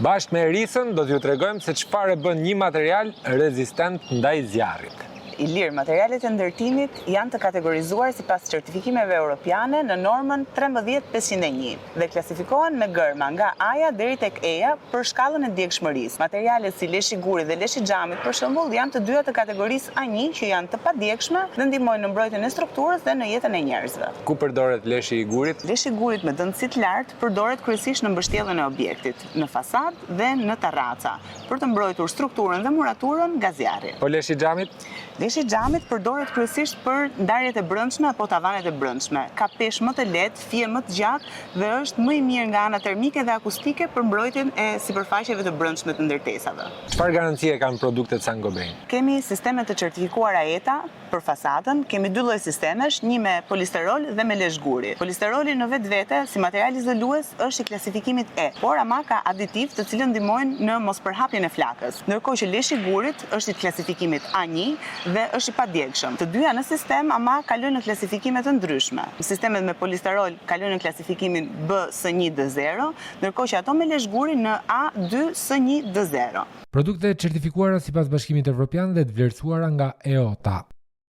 Bashkë me Erisën do t'ju tregojmë se çfarë bën një material rezistent ndaj zjarrit. I lirë, materialet e ndërtimit janë të kategorizuar sipas certifikimeve europiane në normën 13501 dhe klasifikohen me gërma nga A-ja deri tek E-ja për shkallën e djegshmërisë. Materialet si leshi i gurit dhe leshi i xhamit për shembull janë të dyja të kategorisë A1 që janë të padjegshme dhe ndihmojnë në mbrojtjen e strukturës dhe në jetën e njerëzve. Ku përdoret leshi i gurit? Leshi i gurit me dëndësi të lartë përdoret kryesisht në mbështjelljen e objektit, në fasadë dhe në terraca, për të mbrojtur strukturën dhe muraturën nga zjarri. Po leshi i xhamit? Leshi i xhamit përdoret kryesisht për ndarjet e brendshme apo tavanet e brendshme. Ka peshë më të lehtë, fije më të gjatë dhe është më i mirë nga ana termike dhe akustike për mbrojtjen e sipërfaqeve të brendshme të ndërtesave. Çfarë garancie kanë produktet Saint-Gobain? Kemi sisteme të certifikuara ETA për fasadën, kemi dy lloj sistemesh, një me polisterol dhe me lesh guri. Polisteroli në vetvete si material izolues është i klasifikimit E, por ama ka aditiv të cilën ndihmojnë në mospërhapjen e flakës. Ndërkohë që leshi i gurit është i klasifikimit A1 dhe është i padjegshëm. Të dyja në sistem ama kalojnë në klasifikime të ndryshme. Sistemet me polisterol kalojnë në klasifikimin B-S1D0, ndërkohë që ato me lesh guri në A2-S1D0. Produkte certifikuara sipas Bashkimit Evropian dhe të vlerësuara nga EOTA.